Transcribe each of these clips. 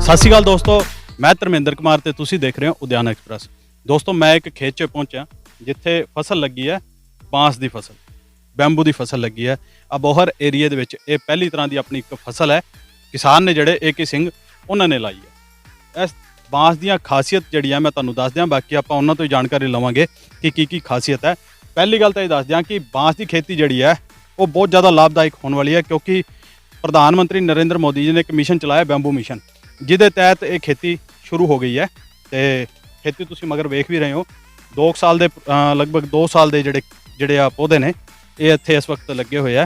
ਸਤਿ ਸ਼੍ਰੀ ਅਕਾਲ ਦੋਸਤੋ, ਮੈਂ ਧਰਮਿੰਦਰ ਕੁਮਾਰ ਤੇ ਤੁਸੀਂ ਦੇਖ ਰਹੇ ਹੋ ਉਦਿਆਨ ਐਕਸਪ੍ਰੈਸ। ਦੋਸਤੋ, ਮੈਂ ਇੱਕ ਖੇਤ 'ਚ ਪਹੁੰਚਿਆ ਜਿੱਥੇ ਫਸਲ ਲੱਗੀ ਹੈ, ਬਾਂਸ ਦੀ ਫਸਲ, ਬੈਂਬੂ ਦੀ ਫਸਲ ਲੱਗੀ ਹੈ। ਅਬੋਹਰ ਏਰੀਏ ਦੇ ਵਿੱਚ ਇਹ ਪਹਿਲੀ ਤਰ੍ਹਾਂ ਦੀ ਆਪਣੀ ਇੱਕ ਫਸਲ ਹੈ। ਕਿਸਾਨ ਨੇ ਜਿਹੜੇ ਏਕੇ ਸਿੰਘ ਉਹਨਾਂ ਨੇ ਲਾਈ ਹੈ। ਇਸ ਬਾਂਸ ਦੀਆਂ ਖਾਸੀਅਤ ਜਿਹੜੀ ਹੈ ਮੈਂ ਤੁਹਾਨੂੰ ਦੱਸ ਦਿਆਂ, ਬਾਕੀ ਆਪਾਂ ਉਹਨਾਂ ਤੋਂ ਹੀ ਜਾਣਕਾਰੀ ਲਵਾਂਗੇ ਕਿ ਕੀ ਖਾਸੀਅਤ ਹੈ। ਪਹਿਲੀ ਗੱਲ ਤਾਂ ਇਹ ਦੱਸ ਦਿਆਂ ਕਿ ਬਾਂਸ ਦੀ ਖੇਤੀ ਜਿਹੜੀ ਹੈ ਉਹ ਬਹੁਤ ਜ਼ਿਆਦਾ ਲਾਭਦਾਇਕ ਹੋਣ ਵਾਲੀ ਹੈ, ਕਿਉਂਕਿ ਪ੍ਰਧਾਨ ਮੰਤਰੀ ਨਰਿੰਦਰ ਮੋਦੀ ਜੀ ਨੇ ਇੱਕ ਮਿਸ਼ਨ ਚਲਾਇਆ, ਬੈਂਬੂ ਮਿਸ਼ਨ, ਜਿਹਦੇ ਤਹਿਤ ਇਹ ਖੇਤੀ ਸ਼ੁਰੂ ਹੋ ਗਈ ਹੈ। ਤੇ ਖੇਤੀ ਤੁਸੀਂ ਮਗਰ ਵੇਖ ਵੀ ਰਹੇ ਹੋ, 2 ਸਾਲ ਦੇ ਲਗਭਗ 2 ਸਾਲ ਦੇ ਜਿਹੜੇ ਆ ਪੌਦੇ ਨੇ ਇਹ ਇੱਥੇ ਇਸ ਵਕਤ ਲੱਗੇ ਹੋਏ ਆ।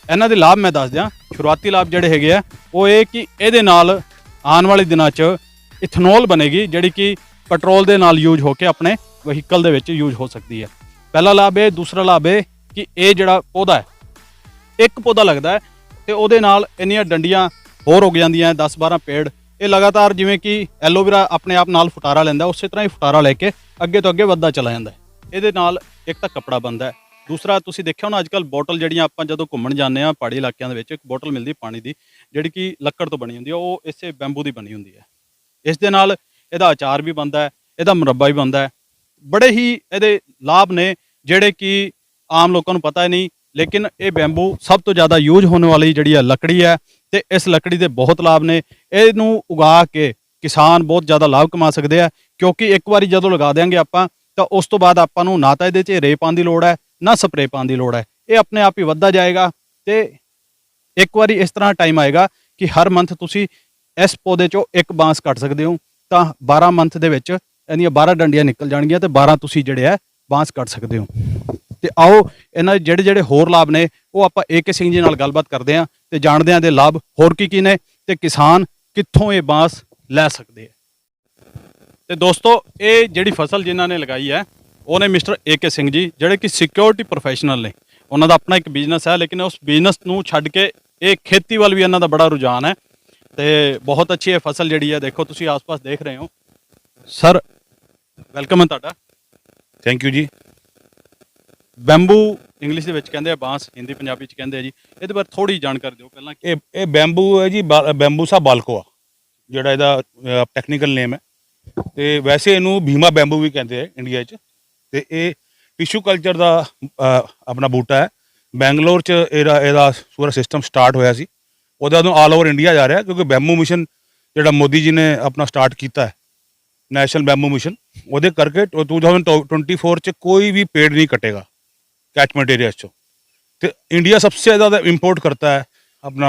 ਇਹਨਾਂ ਦੇ ਲਾਭ ਮੈਂ ਦੱਸ ਦਿਆਂ। ਸ਼ੁਰੂਆਤੀ ਲਾਭ ਜਿਹੜੇ ਹੈਗੇ ਆ ਉਹ ਇਹ ਕਿ ਇਹਦੇ ਨਾਲ ਆਉਣ ਵਾਲੇ ਦਿਨਾਂ 'ਚ ਇਥਨੋਲ ਬਣੇਗੀ, ਜਿਹੜੀ ਕਿ ਪੈਟਰੋਲ ਦੇ ਨਾਲ ਯੂਜ਼ ਹੋ ਕੇ ਆਪਣੇ ਵਹੀਕਲ ਦੇ ਵਿੱਚ ਯੂਜ਼ ਹੋ ਸਕਦੀ ਹੈ। ਪਹਿਲਾ ਲਾਭ ਇਹ। ਦੂਸਰਾ ਲਾਭ ਇਹ ਕਿ ਇਹ ਜਿਹੜਾ ਪੌਦਾ ਹੈ, ਇੱਕ ਪੌਦਾ ਲੱਗਦਾ ਹੈ ਤੇ ਉਹਦੇ ਨਾਲ ਇੰਨੀਆਂ ਡੰਡੀਆਂ ਹੋਰ ਉੱਗ ਜਾਂਦੀਆਂ, 10-12 ਪੇੜ। ਇਹ ਲਗਾਤਾਰ ਜਿਵੇਂ ਕਿ ਐਲੋਵੇਰਾ ਆਪਣੇ ਆਪ ਨਾਲ ਫੁਟਾਰਾ ਲੈਂਦਾ, ਉਸੇ ਤਰ੍ਹਾਂ ਹੀ ਫੁਟਾਰਾ ਲੈ ਕੇ ਅੱਗੇ ਤੋਂ ਅੱਗੇ ਵੱਧਦਾ ਚਲਾ ਜਾਂਦਾ। ਇਹਦੇ ਨਾਲ ਇੱਕ ਤਾਂ ਕੱਪੜਾ ਬਣਦਾ ਹੈ, ਦੂਸਰਾ ਤੁਸੀਂ ਦੇਖਿਆ ਹੋਣਾ ਅੱਜ ਕੱਲ੍ਹ ਬੋਟਲ ਜਿਹੜੀਆਂ ਆਪਾਂ ਜਦੋਂ ਘੁੰਮਣ ਜਾਂਦੇ ਹਾਂ ਪਹਾੜੀ ਇਲਾਕਿਆਂ ਦੇ ਵਿੱਚ, ਇੱਕ ਬੋਟਲ ਮਿਲਦੀ ਪਾਣੀ ਦੀ ਜਿਹੜੀ ਕਿ ਲੱਕੜ ਤੋਂ ਬਣੀ ਹੁੰਦੀ ਹੈ, ਉਹ ਇਸੇ ਬੈਂਬੂ ਦੀ ਬਣੀ ਹੁੰਦੀ ਹੈ। ਇਸ ਦੇ ਨਾਲ ਇਹਦਾ ਅਚਾਰ ਵੀ ਬਣਦਾ ਹੈ, ਇਹਦਾ ਮੁਰੱਬਾ ਵੀ ਬਣਦਾ ਹੈ। ਬੜੇ ਹੀ ਇਹਦੇ ਲਾਭ ਨੇ ਜਿਹੜੇ ਕਿ ਆਮ ਲੋਕਾਂ ਨੂੰ ਪਤਾ ਨਹੀਂ, ਲੇਕਿਨ ਇਹ ਬੈਂਬੂ ਸਭ ਤੋਂ ਜ਼ਿਆਦਾ ਯੂਜ਼ ਹੋਣ ਵਾਲੀ ਜਿਹੜੀ ਹੈ ਲੱਕੜੀ ਹੈ ਤੇ ਇਸ ਲੱਕੜੀ ਦੇ ਬਹੁਤ ਲਾਭ ਨੇ। ਇਹਨੂੰ ਉਗਾ ਕੇ ਕਿਸਾਨ ਬਹੁਤ ਜ਼ਿਆਦਾ ਲਾਭ ਕਮਾ ਸਕਦੇ ਆ, ਕਿਉਂਕਿ ਇੱਕ ਵਾਰੀ ਜਦੋਂ ਲਗਾ ਦਿਆਂਗੇ ਆਪਾਂ ਤਾਂ ਉਸ ਤੋਂ ਬਾਅਦ ਆਪਾਂ ਨੂੰ ਨਾ ਤਾਂ ਇਹਦੇ 'ਚ ਰੇ ਪਾਉਣ ਦੀ ਲੋੜ ਹੈ, ਨਾ ਸਪਰੇ ਪਾਉਣ ਦੀ ਲੋੜ ਹੈ। ਇਹ ਆਪਣੇ ਆਪ ਹੀ ਵੱਧਦਾ ਜਾਏਗਾ ਤੇ ਇੱਕ ਵਾਰੀ ਇਸ ਤਰ੍ਹਾਂ ਟਾਈਮ ਆਏਗਾ ਕਿ ਹਰ ਮੰਥ ਤੁਸੀਂ ਇਸ ਪੌਦੇ 'ਚੋਂ ਇੱਕ ਬਾਂਸ ਕੱਟ ਸਕਦੇ ਹੋ, ਤਾਂ 12 ਮੰਥ ਦੇ ਵਿੱਚ ਇਹਦੀਆਂ 12 ਡੰਡੀਆਂ ਨਿਕਲ ਜਾਣਗੀਆਂ ਤੇ 12 ਤੁਸੀਂ ਜਿਹੜੇ ਹੈ ਬਾਂਸ ਕੱਟ ਸਕਦੇ ਹੋ। ਤੇ ਆਓ ਇਹਨਾਂ ਦੇ ਜਿਹੜੇ ਹੋਰ ਲਾਭ ਨੇ ਉਹ ਆਪਾਂ ਏਕੇ ਸਿੰਘ ਜੀ ਨਾਲ ਗੱਲਬਾਤ ਕਰਦੇ ਹਾਂ ਤੇ ਜਾਣਦੇ ਹਾਂ ਦੇ ਲਾਭ ਹੋਰ ਕੀ ਨੇ ਤੇ ਕਿਸਾਨ ਕਿੱਥੋਂ ਇਹ ਬਾਂਸ ਲੈ ਸਕਦੇ ਆ। ਤੇ ਦੋਸਤੋ, ਇਹ ਜਿਹੜੀ ਫਸਲ ਜਿਨ੍ਹਾਂ ਨੇ ਲਗਾਈ ਹੈ ਉਹ ਨੇ ਮਿਸਟਰ ਏਕੇ ਸਿੰਘ ਜੀ, ਜਿਹੜੇ ਕਿ ਸਿਕਿਉਰਿਟੀ ਪ੍ਰੋਫੈਸ਼ਨਲ ਨੇ। ਉਹਨਾਂ ਦਾ ਆਪਣਾ ਇੱਕ ਬਿਜ਼ਨਸ ਹੈ, ਲੇਕਿਨ ਉਸ ਬਿਜ਼ਨਸ ਨੂੰ ਛੱਡ ਕੇ ਇਹ ਖੇਤੀ ਵੱਲ ਵੀ ਇਹਨਾਂ ਦਾ ਬੜਾ ਰੁਝਾਨ ਹੈ ਤੇ ਬਹੁਤ ਅੱਛੀ ਇਹ ਫਸਲ ਜਿਹੜੀ ਹੈ। ਦੇਖੋ ਤੁਸੀਂ ਆਸ-ਪਾਸ ਦੇਖ ਰਹੇ ਹੋ। ਸਰ, ਵੈਲਕਮ ਹੈ ਤੁਹਾਡਾ। ਥੈਂਕ ਯੂ ਜੀ। ਬੈਂਬੂ ਇੰਗਲਿਸ਼ ਦੇ ਵਿੱਚ ਕਹਿੰਦੇ ਆ, ਬਾਂਸ ਹਿੰਦੀ ਪੰਜਾਬੀ 'ਚ ਕਹਿੰਦੇ ਆ ਜੀ। ਇਹਦੇ ਬਾਰੇ ਥੋੜੀ ਜਾਣਕਾਰੀ ਦਿਓ ਪਹਿਲਾਂ। ਇਹ ਬੈਂਬੂ ਹੈ ਜੀ, ਬੈਂਬੂਸਾ ਬਾਲਕੋਆ ਜਿਹੜਾ ਇਹਦਾ ਟੈਕਨੀਕਲ ਨੇਮ ਹੈ। ਤੇ ਵੈਸੇ ਇਹਨੂੰ ਭੀਮਾ ਬੈਂਬੂ ਵੀ ਕਹਿੰਦੇ ਆ ਇੰਡੀਆ 'ਚ। ਤੇ ਇਹ ਟਿਸ਼ੂ ਕਲਚਰ ਦਾ ਆਪਣਾ ਬੂਟਾ ਹੈ। ਬੈਂਗਲੋਰ 'ਚ ਇਹਦਾ ਪੂਰਾ ਸਿਸਟਮ ਸਟਾਰਟ ਹੋਇਆ ਸੀ। ਉਹਦਾ ਉਦੋਂ ਆਲ ਓਵਰ ਇੰਡੀਆ ਜਾ ਰਿਹਾ, ਕਿਉਂਕਿ ਬੈਂਬੂ ਮਿਸ਼ਨ ਜਿਹੜਾ ਮੋਦੀ ਜੀ ਨੇ ਆਪਣਾ ਸਟਾਰਟ ਕੀਤਾ ਹੈ, ਨੈਸ਼ਨਲ ਬੈਂਬੂ ਮਿਸ਼ਨ, ਉਹਦੇ ਕਰਕੇ 2024 'ਚ ਕੋਈ भी पेड़ नहीं कटेगा कैचमेंट एरिया चो। तो इंडिया सबसे ज़्यादा इम्पोर्ट करता है अपना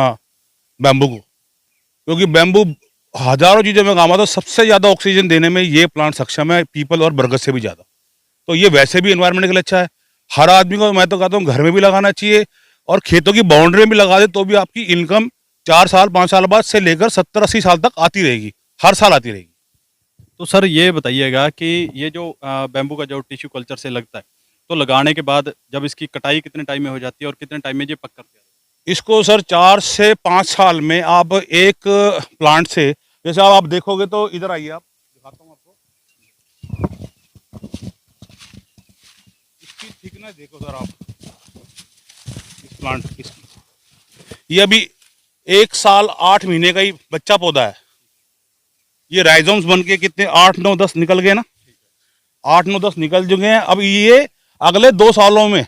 बैम्बू को, क्योंकि बैम्बू हज़ारों चीज़ों में काम आता है। सबसे ज़्यादा ऑक्सीजन देने में ये प्लांट सक्षम है, पीपल और बरगद से भी ज़्यादा। तो ये वैसे भी एनवायरनमेंट के लिए अच्छा है। हर आदमी को मैं तो कहता हूँ घर में भी लगाना चाहिए, और खेतों की बाउंड्री में भी लगा दे तो भी आपकी इनकम 4 साल 5 साल बाद से लेकर 70-80 साल तक आती रहेगी, हर साल आती रहेगी। तो सर ये बताइएगा कि ये जो बैम्बू का जो टिश्यू कल्चर से लगता है, तो लगाने के बाद जब इसकी कटाई कितने टाइम में हो जाती है और कितने टाइम में ये पक करते हैं? इसको सर 4 से 5 साल में आप एक प्लांट से, जैसे आप देखोगे तो इधर आइए, आप दिखाता हूँ आपको। इसकी थिकनेस देखो सर आप, इस प्लांट की। ये अभी 1 साल 8 महीने का ही बच्चा पौधा है। ये राइजोम्स बन के कितने 8 9 10 निकल गए ना, 8 9 10 निकल चुके हैं। अब ये अगले 2 सालों में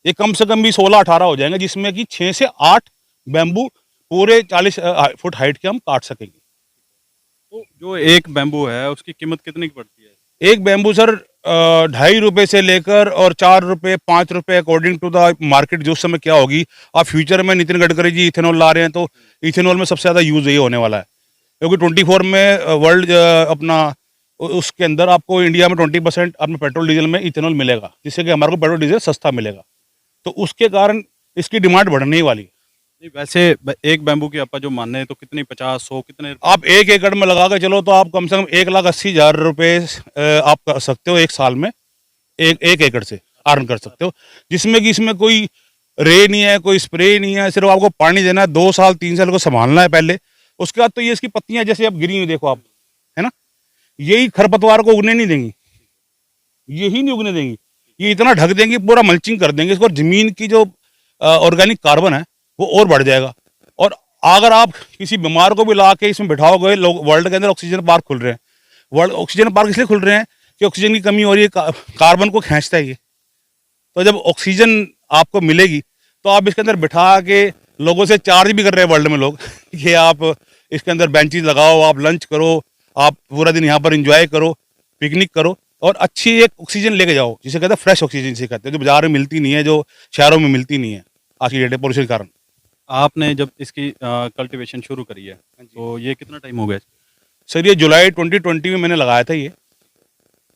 ये कम से कम भी 16-18 हो जाएंगे, जिसमें कि 6 से 8 बैम्बू पूरे 40 फुट हाइट के हम काट सकेंगे। तो जो एक बैम्बू है उसकी कीमत कितनी की पड़ती है? एक बैम्बू सर 2.5 रुपये से लेकर और 4 रुपये 5 रुपये अकॉर्डिंग टू द मार्केट। जो समय क्या होगी, अब फ्यूचर में नितिन गडकरी जी इथेनॉल ला रहे हैं, तो इथेनॉल में सबसे ज़्यादा यूज़ यही होने वाला है, क्योंकि 24 में वर्ल्ड अपना उसके अंदर आपको इंडिया में 20% अपने पेट्रोल डीजल में इथेनॉल मिलेगा, जिससे कि हमारे को पेट्रोल डीजल सस्ता मिलेगा। तो उसके कारण इसकी डिमांड बढ़ने ही वाली है। नहीं, वैसे एक बैम्बू की आप जो माने तो कितनी 50-100 कितने आप 1 एकड़ में लगा के चलो तो आप कम से कम 1,80,000 रुपये आप कर सकते हो एक साल में, एक एकड़ से अर्न कर सकते हो, जिसमें कि इसमें कोई रे नहीं है, कोई स्प्रे नहीं है, सिर्फ आपको पानी देना है। 2 साल 3 साल को संभालना है पहले। उसके बाद तो ये इसकी पत्तियां जैसे अब गिरी हुई देखो आप, है ना, यही खरपतवार को उगने नहीं देंगी, यही नहीं उगने देंगी। ये इतना ढक देंगे, पूरा मल्चिंग कर देंगे इसको, जमीन की जो ऑर्गेनिक कार्बन है वो और बढ़ जाएगा। और अगर आप किसी बीमार को भी ला के इसमें बिठाओगे, लोग वर्ल्ड के अंदर ऑक्सीजन पार्क खुल रहे हैं। वर्ल्ड ऑक्सीजन पार्क इसलिए खुल रहे हैं कि ऑक्सीजन की कमी हो रही है, कार्बन को खींचता है ये। तो जब ऑक्सीजन आपको मिलेगी तो आप इसके अंदर बिठा के, लोगों से चार्ज भी कर रहे हैं वर्ल्ड में लोग कि आप इसके अंदर बेंचेस लगाओ, आप लंच करो, आप पूरा दिन यहाँ पर इंजॉय करो, पिकनिक करो और अच्छी एक ऑक्सीजन लेके जाओ, जिसे कहते हैं फ्रेश ऑक्सीजन से कहते हैं, जो बाजार में मिलती नहीं है, जो शहरों में मिलती नहीं है आज की डेट में पोल्यूशन के कारण। आपने जब इसकी कल्टीवेशन शुरू करी है तो ये कितना टाइम हो गया? सर ये जुलाई 2020 में मैंने लगाया था ये,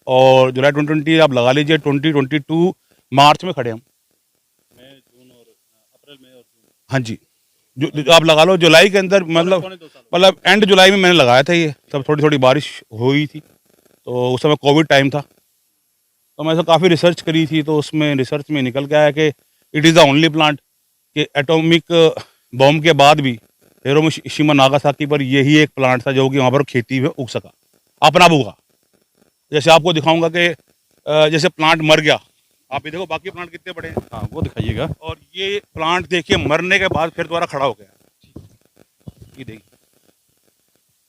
और जुलाई 2020 आप लगा लीजिए, 2022 मार्च में खड़े हम। मई, जून और अप्रैल, मई और जून। हाँ जी, जो आप लगा लो जुलाई के अंदर, मतलब एंड जुलाई में मैंने लगाया था ये। तब थोड़ी थोड़ी बारिश हुई थी, तो उस समय कोविड टाइम था, तो मैंने काफ़ी रिसर्च करी थी, तो उसमें रिसर्च में निकल के आया कि it is the only plant कि एटॉमिक बॉम्ब के बाद भी हिरोशिमा नागासाकी पर यही एक प्लांट था जो कि वहाँ पर खेती में उग सका, अपना उगा। जैसे आपको दिखाऊंगा कि जैसे प्लांट मर गया, आप ये देखो बाकी प्लांट कितने बड़े हैं। हाँ, वो दिखाइएगा। और ये प्लांट देखिए मरने के बाद फिर दोबारा खड़ा हो गया। ये देखिए,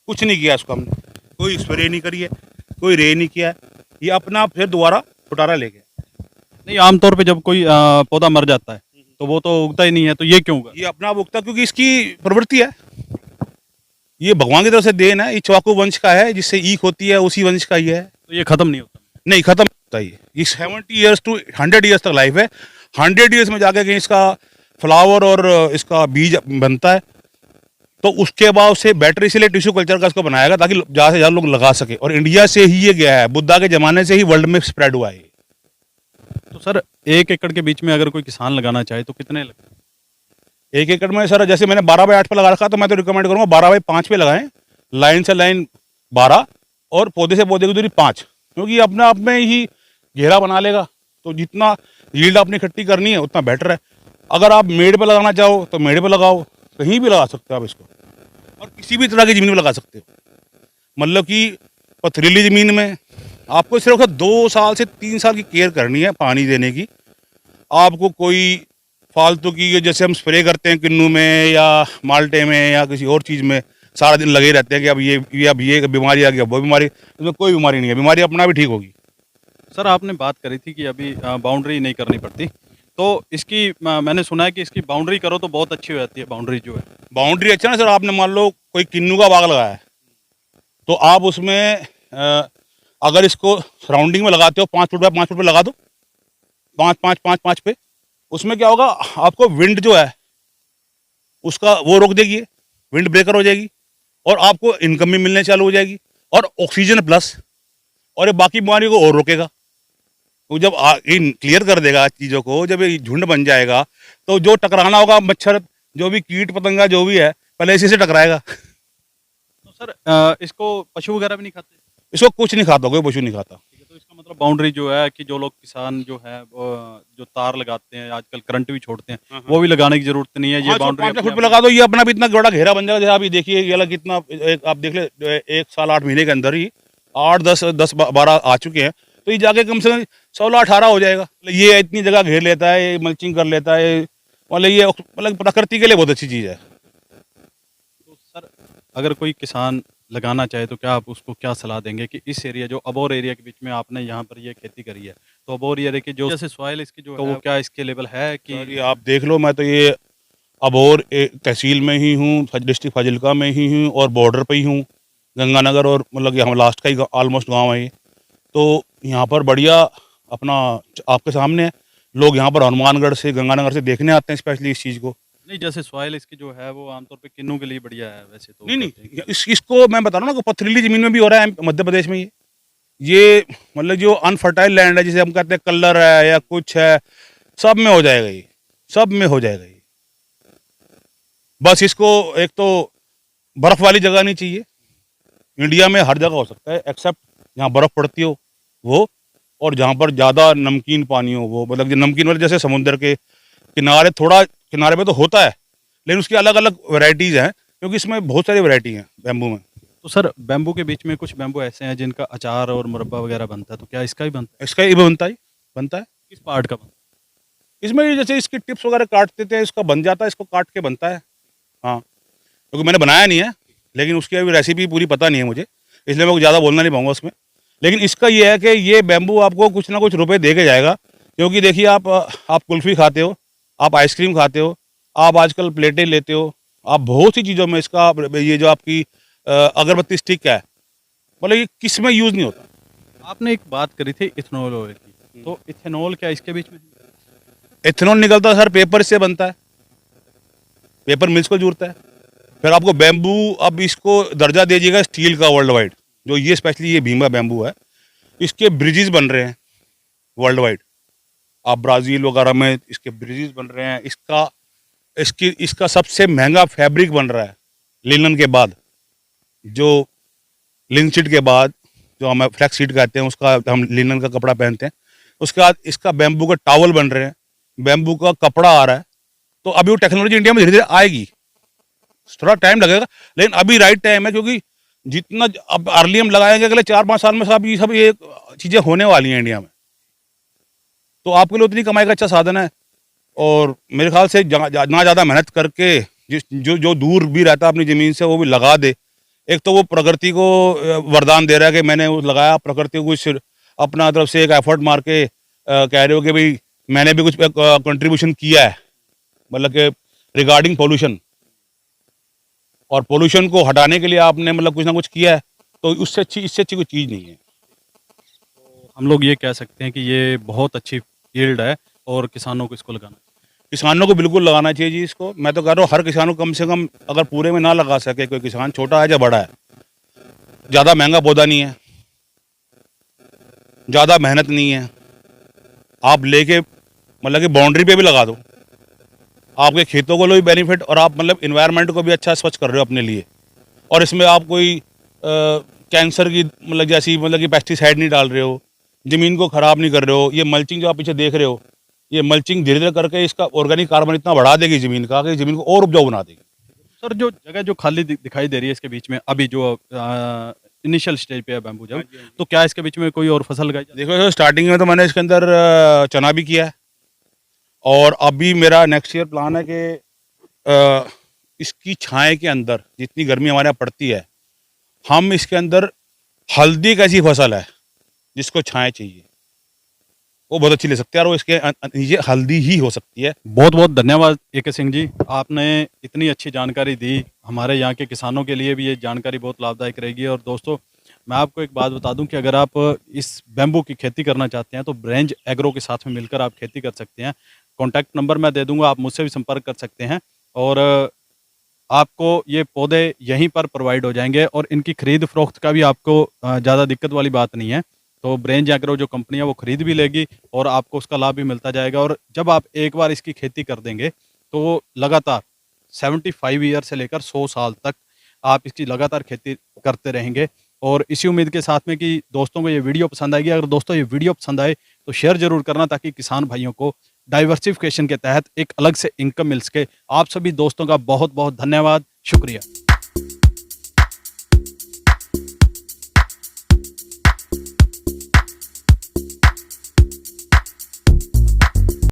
कुछ नहीं किया इसको हमने, कोई स्प्रे नहीं करी है, कोई रे नहीं किया है, ये अपना फिर दोबारा फुटारा ले गया। नहीं, आमतौर पे जब कोई पौधा मर जाता है तो वो तो उगता ही नहीं है, तो ये क्यों उगा? ये अपना आप उगता क्योंकि इसकी प्रवृत्ति है, ये भगवान की तरफ से देन है, ये चाकू वंश का है, जिससे ईख होती है उसी वंश का ही है। तो ये खत्म नहीं होता? नहीं, खत्म होता है ये 70 ईयर्स टू 100 ईयर्स तक लाइफ है। 100 ईयर्स में जाके कहीं इसका फ्लावर और इसका बीज बनता है, तो उसके बाद उसे बैटरी से टिश्यू कल्चर का इसको बनाएगा ताकि ज़्यादा से ज़्यादा लोग लगा सके। और इंडिया से ही ये गया है, बुद्धा के ज़माने से ही वर्ल्ड में स्प्रेड हुआ है। तो सर 1 एकड़ के बीच में अगर कोई किसान लगाना चाहे तो कितने लगते हैं? 1 एकड़ में सर, जैसे मैंने 12 बाई 8 पे लगा रखा, तो मैं तो रिकमेंड करूँगा 12 बाई 5 पे लगाएं, लाइन से लाइन 12 और पौधे से पौधे की दूरी 5, क्योंकि अपने आप में ही घेरा बना लेगा। तो जितना यील्ड आपने इकट्ठी करनी है उतना बेटर है। अगर आप मेड़ पे लगाना चाहो तो मेड़ पे लगाओ, कहीं भी लगा सकते हो आप इसको, और किसी भी तरह की ज़मीन में लगा सकते हो। मतलब कि पथरीली ज़मीन में आपको सिर्फ 2 साल से 3 साल की केयर करनी है, पानी देने की। आपको कोई फालतू की, जैसे हम स्प्रे करते हैं किन्नू में या माल्टे में या किसी और चीज़ में, सारा दिन लगे रहते हैं कि अब ये बीमारी आ गई, अब वो बीमारी, इसमें कोई बीमारी नहीं है, बीमारी अपना भी ठीक होगी। सर आपने बात करी थी कि अभी बाउंड्री नहीं करनी पड़ती, तो इसकी मैंने सुना है कि इसकी बाउंड्री करो तो बहुत अच्छी हो जाती है बाउंड्री जो है। बाउंड्री अच्छा ना सर, आपने मान लो कोई किन्नू का बाग लगाया है, तो आप उसमें अगर इसको सराउंडिंग में लगाते हो 5 फुट बाय 5 फुट पे लगा दो, 5 पे, उसमें क्या होगा, आपको विंड जो है उसका वो रोक देगी, विंड ब्रेकर हो जाएगी, और आपको इनकम भी मिलने चालू हो जाएगी, और ऑक्सीजन प्लस, और ये बाकी बीमारियों को और रोकेगा। तो जब क्लियर कर देगा चीज़ों को, जब ये झुंड बन जाएगा, तो जो टकराना होगा, मच्छर, जो भी कीट पतंगा जो भी है, पहले इसी से टकराएगा। तो सर इसको पशु वगैरह भी नहीं खाते? इसको कुछ नहीं खाता, कोई पशु नहीं खाता। ठीक है, तो इसका मतलब बाउंड्री जो है कि जो लोग किसान जो है वो जो तार लगाते हैं, आजकल करंट भी छोड़ते हैं, वो भी लगाने की जरूरत नहीं है, ये बाउंड्री 5 फुट पे लगा दो, ये अपना भी इतना बड़ा घेरा बन जाएगा। जैसे आप ये देखिए, ये अलग कितना, आप देख ले 1 साल 8 महीने के अंदर ही 8 10 12 आ चुके हैं, तो ये जाके कम से कम 16 18 हो जाएगा। ये इतनी जगह घेर लेता है, ये मल्चिंग कर लेता है, मतलब ये मतलब प्रकृति के लिए बहुत अच्छी चीज़ है। तो सर अगर कोई किसान लगाना चाहे तो क्या आप उसको क्या सलाह देंगे कि इस एरिया जो अबोर एरिया के बीच में आपने यहाँ पर ये खेती करी है, तो अबोर एरिया की जो जैसे सॉइल इसकी जो है वो क्या इसके लेवल है कि ये आप देख लो, मैं तो ये अबोर तहसील में ही हूँ, डिस्ट्रिक्ट फाजिल्का में ही हूँ, और बॉर्डर पे ही हूँ, गंगानगर, और मतलब कि हम लास्ट का ही ऑलमोस्ट गाँव है ये। तो यहाँ पर बढ़िया अपना आपके सामने है, लोग यहाँ पर हनुमानगढ़ से, गंगानगर से देखने आते हैं स्पेशली इस चीज़ को। नहीं, जैसे सॉइल इसकी जो है वो आमतौर पे किन्नू के लिए बढ़िया है वैसे तो। नहीं, इसको मैं बता रहा हूँ ना, पथरीली ज़मीन में भी हो रहा है मध्य प्रदेश में ये मतलब जो अनफर्टाइल लैंड है, जिसे हम कहते हैं कलर है या कुछ है, सब में हो जाएगा ये, सब में हो जाएगा ये। बस इसको एक तो बर्फ़ वाली जगह नहीं चाहिए, इंडिया में हर जगह हो सकता है एक्सेप्ट जहाँ बर्फ़ पड़ती हो वो, और जहाँ पर ज़्यादा नमकीन पानी हो वो, मतलब जो नमकीन वाले, जैसे समुद्र के किनारे, थोड़ा किनारे पे तो होता है, लेकिन उसकी अलग अलग वैरायटीज़ हैं, क्योंकि इसमें बहुत सारी वैरायटी हैं बैम्बू में। तो सर बैम्बू के बीच में कुछ बैम्बू ऐसे हैं जिनका अचार और मुरब्बा वगैरह बनता है, तो क्या इसका भी बनता है? इसका ये बनता है। किस पार्ट का बनता इसमें जैसे इसकी टिप्स वगैरह काट देते हैं, इसका बन जाता है, इसको काट के बनता है। हाँ, क्योंकि मैंने बनाया नहीं है, लेकिन उसकी अभी रेसिपी पूरी पता नहीं है मुझे, इसलिए मैं कुछ ज़्यादा बोलना नहीं पाऊंगा उसमें। लेकिन इसका ये है कि ये बैम्बू आपको कुछ ना कुछ रुपए दे के जाएगा, क्योंकि देखिए आप कुल्फ़ी खाते हो, आप आइसक्रीम खाते हो, आप आजकल प्लेटें लेते हो, आप बहुत सी चीज़ों में इसका ये जो आपकी अगरबत्ती स्टिक है, मतलब ये किस में यूज़ नहीं होता। आपने एक बात करी थी इथेनॉल ऑयल की, तो इथेनॉल क्या इसके बीच में? एथेनॉल निकलता है सर, पेपर से बनता है, पेपर मिल्स को जुड़ता है। फिर आपको बैम्बू, अब इसको दर्जा दे दीजिएगा स्टील का वर्ल्ड वाइड, जो ये स्पेशली ये भीमा बैम्बू है, इसके ब्रिजेस बन रहे हैं वर्ल्ड वाइड। आप ब्राज़ील वगैरह में इसके ब्रिजेस बन रहे हैं। इसका सबसे महंगा फैब्रिक बन रहा है लिनन के बाद, जो लिनसीड के बाद, जो हम फ्लैक्स सीड कहते हैं, उसका हम लिनन का कपड़ा पहनते हैं। उसके बाद इसका बैम्बू का टॉवल बन रहे हैं, बैम्बू का कपड़ा आ रहा है। तो अभी वो टेक्नोलॉजी इंडिया में धीरे धीरे आएगी, थोड़ा टाइम लगेगा, लेकिन अभी राइट टाइम है, क्योंकि जितना अब अर्ली हम लगाएंगे अगले 4-5 साल में सब ये चीज़ें होने वाली हैं इंडिया में, तो आपके लिए उतनी कमाई का अच्छा साधन है। और मेरे ख्याल से ना ज़्यादा मेहनत करके जो दूर भी रहता है अपनी ज़मीन से, वो भी लगा दे। एक तो वो प्रकृति को वरदान दे रहा है कि मैंने वो लगाया, प्रकृति को कुछ अपना तरफ से एक एफर्ट मार के कह रहे हो कि भाई मैंने भी कुछ कंट्रीब्यूशन किया है, मतलब कि रिगार्डिंग पोल्यूशन, और पोल्यूशन को हटाने के लिए आपने मतलब कुछ ना कुछ किया है, तो इससे अच्छी कोई चीज़ नहीं है। हम लोग ये कह सकते हैं कि ये बहुत अच्छी फील्ड है और किसानों को इसको लगाना चाहिए। किसानों को बिल्कुल लगाना चाहिए जी इसको। मैं तो कह रहा हूँ हर किसान को कम से कम, अगर पूरे में ना लगा सके कोई किसान, छोटा है या बड़ा है, ज़्यादा महंगा पौधा नहीं है, ज़्यादा मेहनत नहीं है, आप लेके मतलब कि बाउंड्री पे भी लगा दो, आपके खेतों को भी बेनिफिट, और आप मतलब इन्वायरमेंट को भी अच्छा स्वच्छ कर रहे हो अपने लिए। और इसमें आप कोई कैंसर की मतलब जैसी मतलब कि पेस्टिसाइड नहीं डाल रहे हो, ज़मीन को ख़राब नहीं कर रहे हो। ये मल्चिंग जो आप पीछे देख रहे हो, ये मल्चिंग धीरे धीरे करके इसका ऑर्गेनिक कार्बन इतना बढ़ा देगी ज़मीन का कि ज़मीन को और उपजाऊ बना देगी। सर, जो जगह जो खाली दिखाई दे रही है इसके बीच में, अभी जो इनिशियल स्टेज पे है बैम्बू जब, तो क्या इसके बीच में कोई और फसल लगाई जाए? देखो सर, स्टार्टिंग में तो मैंने इसके अंदर चना भी किया है, और अभी मेरा नेक्स्ट ईयर प्लान है कि इसकी छाए के अंदर, जितनी गर्मी हमारे यहाँ पड़ती है, हम इसके अंदर हल्दी एक ऐसी फसल है जिसको छाए चाहिए, वो बहुत अच्छी ले सकते हैं, और वो इसके नीचे हल्दी ही हो सकती है। बहुत बहुत धन्यवाद AK सिंह जी, आपने इतनी अच्छी जानकारी दी। हमारे यहाँ के किसानों के लिए भी ये जानकारी बहुत लाभदायक रहेगी। और दोस्तों, मैं आपको एक बात बता दूं कि अगर आप इस बैम्बू की खेती करना चाहते हैं तो ब्रेंज एग्रो के साथ में मिलकर आप खेती कर सकते हैं। कॉन्टैक्ट नंबर मैं दे दूंगा, आप मुझसे भी संपर्क कर सकते हैं, और आपको ये पौधे यहीं पर प्रोवाइड हो जाएंगे, और इनकी खरीद फरोख्त का भी आपको ज़्यादा दिक्कत वाली बात नहीं है। तो ब्रेंज एग्रो जो कंपनी है वो खरीद भी लेगी और आपको उसका लाभ भी मिलता जाएगा। और जब आप एक बार इसकी खेती कर देंगे तो वो लगातार 75 ईयर से लेकर 100 साल तक आप इसकी लगातार खेती करते रहेंगे। और इसी उम्मीद के साथ में कि दोस्तों को ये वीडियो पसंद आएगी। अगर दोस्तों ये वीडियो पसंद आए तो शेयर जरूर करना, ताकि किसान भाइयों को डाइवर्सिफिकेशन के तहत एक अलग से इनकम मिल सके। आप सभी दोस्तों का बहुत बहुत धन्यवाद, शुक्रिया।